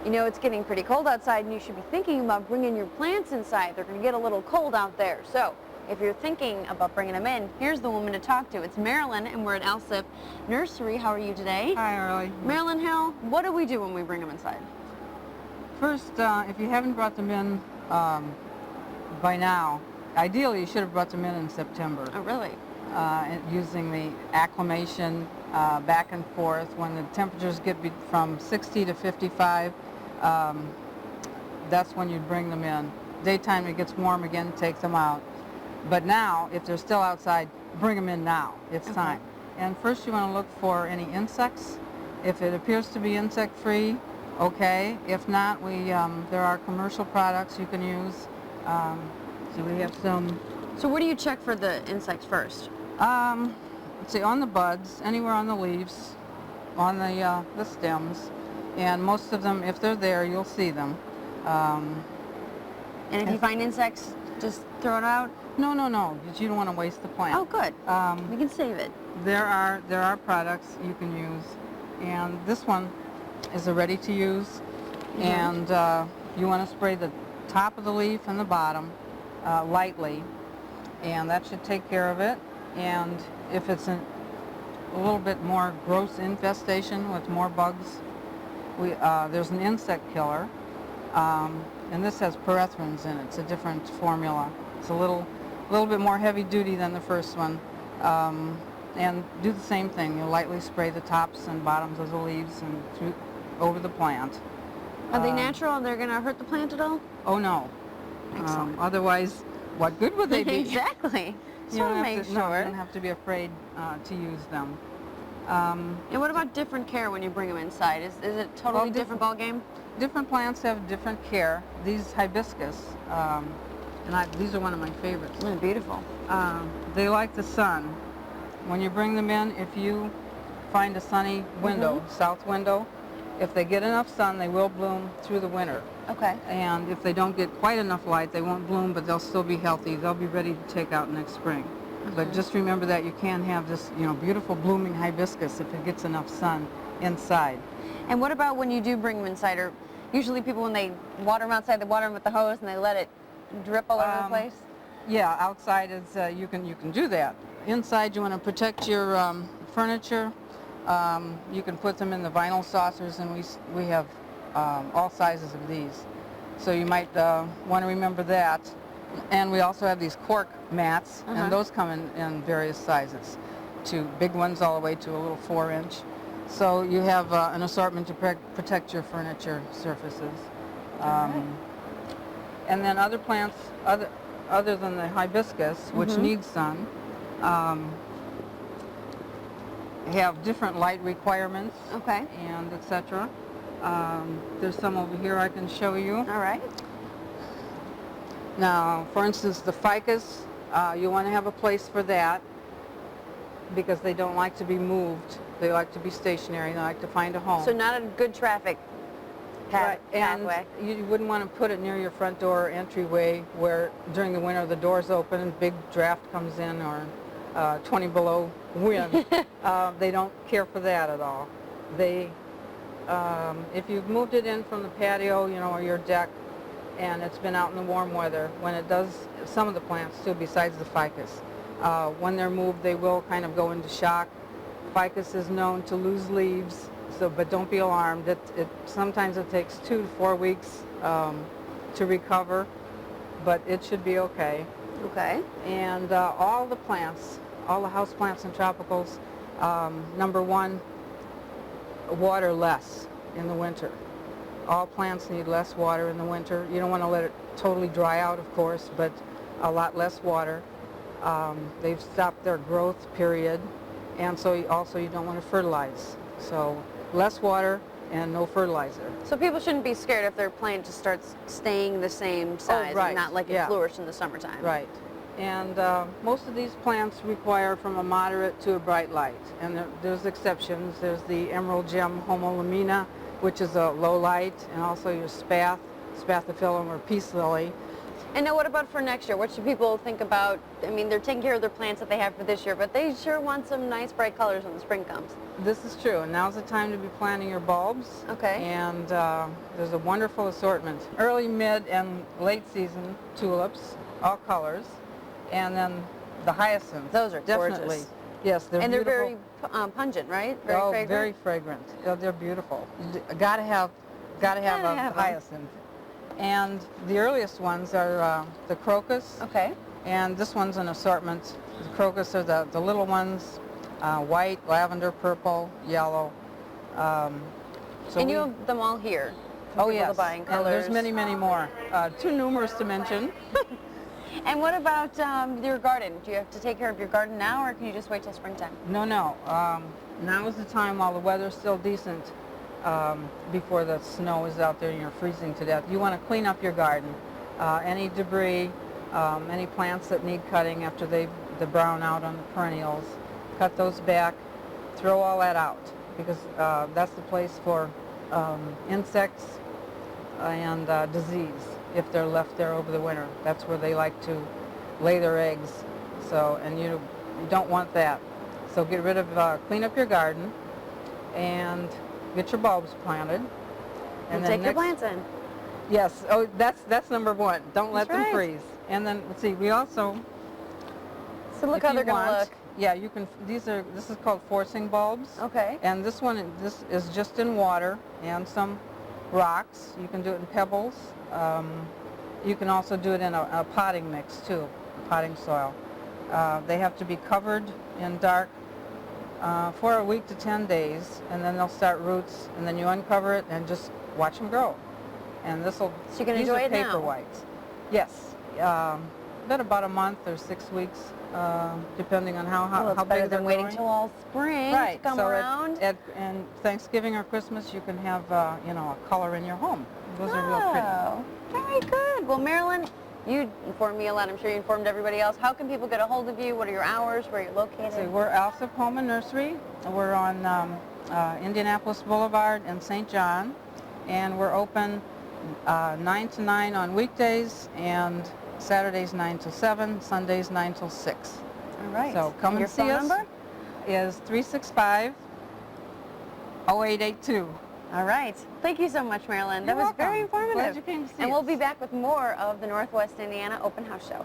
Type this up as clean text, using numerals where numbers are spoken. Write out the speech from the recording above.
You know, it's getting pretty cold outside and you should be thinking about bringing your plants inside. They're going to get a little cold out there. So if you're thinking about bringing them in, here's the woman to talk to. It's Marilyn, and we're at Alsip Nursery. How are you today? Hi, Orly. Marilyn, what do we do when we bring them inside? First, if you haven't brought them in by now, ideally you should have brought them in September. Oh, really? Using the acclimation back and forth. When the temperatures get from 60 to 55, that's when you'd bring them in. Daytime it gets warm again, take them out. But now, if they're still outside, bring them in now. It's time. And first you want to look for any insects. If it appears to be insect-free, okay. If not, there are commercial products you can use. So we have some. So where do you check for the insects first? Let's see, on the buds, anywhere on the leaves, on the stems, and most of them, if they're there, you'll see them. And if you find insects, just throw it out? No, because you don't want to waste the plant. Oh, good. We can save it. There are products you can use, and this one is a ready-to-use, and you want to spray the top of the leaf and the bottom lightly, and that should take care of it. And if it's a little bit more gross infestation with more bugs, there's an insect killer, and this has pyrethrins in it. It's a different formula. It's a little bit more heavy duty than the first one, and do the same thing. You lightly spray the tops and bottoms of the leaves and over the plant. Are they natural and they're going to hurt the plant at all? Oh no. Excellent. Otherwise, what good would they be? Exactly. You don't have to be afraid to use them. And what about different care when you bring them inside? Is it totally different ball game? Different plants have different care. These hibiscus, these are one of my favorites. They're beautiful. They like the sun. When you bring them in, if you find a sunny window, south window, if they get enough sun, they will bloom through the winter. Okay. And if they don't get quite enough light, they won't bloom, but they'll still be healthy. They'll be ready to take out next spring. But just remember that you can have this, beautiful blooming hibiscus if it gets enough sun inside. And what about when you do bring them inside? Or usually people, when they water them outside, they water them with the hose and they let it drip all over the place? Yeah, outside is you can do that. Inside, you want to protect your furniture. You can put them in the vinyl saucers, and we have all sizes of these. So you might want to remember that. And we also have these cork mats, and those come in various sizes, to big ones all the way to a little 4-inch. So you have an assortment to protect your furniture surfaces. And then other plants, other than the hibiscus, which needs sun, have different light requirements, and etc. There's some over here I can show you. All right. Now, for instance, the ficus, you want to have a place for that because they don't like to be moved. They like to be stationary. They like to find a home. So not a good traffic pathway. And you wouldn't want to put it near your front door or entryway where during the winter the door's open and big draft comes in, or 20 below wind. They don't care for that at all. If you've moved it in from the patio, or your deck, and it's been out in the warm weather, when it does, some of the plants too, besides the ficus, when they're moved, they will kind of go into shock. Ficus is known to lose leaves, but don't be alarmed. Sometimes it takes 2 to 4 weeks to recover, but it should be okay. Okay. And all the plants, all the house plants and tropicals, number one, water less in the winter. All plants need less water in the winter. You don't want to let it totally dry out, of course, but a lot less water. They've stopped their growth period, and so you don't want to fertilize. So less water and no fertilizer. So people shouldn't be scared if their plant just starts staying the same size and not like it flourished in the summertime. Right. And most of these plants require from a moderate to a bright light. And there's exceptions. There's the emerald gem homolemina, which is a low light, and also your spath, spathiphyllum or peace lily. And now what about for next year? What should people think about? I mean, they're taking care of their plants that they have for this year, but they sure want some nice bright colors when the spring comes. This is true. Now's the time to be planting your bulbs. Okay. And there's a wonderful assortment. Early, mid, and late season tulips, all colors. And then the hyacinths. Those are definitely. gorgeous. Yes, they're And they're beautiful. very pungent, right? Very fragrant? Very fragrant. They're beautiful. Gotta have a hyacinth. And the earliest ones are the crocus. Okay. And this one's an assortment. The crocus are the little ones, white, lavender, purple, yellow. And you have them all here. For Oh people yes. to buy in And colors. there's many, many more. Too numerous to mention. And what about your garden? Do you have to take care of your garden now, or can you just wait till springtime? No. Now is the time while the weather's still decent, before the snow is out there and you're freezing to death. You want to clean up your garden. Any debris, any plants that need cutting after they brown out on the perennials, cut those back, throw all that out, because that's the place for insects and disease if they're left there over the winter. That's where they like to lay their eggs. So, and you don't want that. So get rid of, clean up your garden and get your bulbs planted. And take your plants in. Yes, oh, that's number one. Don't let That's them right. freeze. And then, let's see, we also, So look if how you they're going to want, look. yeah, you can, this is called forcing bulbs. Okay. And this is just in water and some rocks. You can do it in pebbles. You can also do it in a potting mix too, potting soil. They have to be covered in dark for a week to 10 days, and then they'll start roots, and then you uncover it and just watch them grow. And these So you can enjoy are it paper now? whites. Yes, been about a month or 6 weeks, depending on how Well, it's big better they're than waiting growing. till all spring to come so around. and Thanksgiving or Christmas, you can have a color in your home. Those are real pretty. Oh, very good. Well, Marilyn, you informed me a lot. I'm sure you informed everybody else. How can people get a hold of you? What are your hours? Where you're located? So we're Alsip Nursery. We're on Indianapolis Boulevard in St. John, and we're open 9 to 9 on weekdays, and Saturdays 9 till 7, Sundays 9 till 6. All right. So come Your and see phone us. number? Is 365-0882. All right. Thank you so much, Marilyn. That You're was very welcome. informative. Glad you came to see And we'll us. be back with more of the Northwest Indiana Open House Show.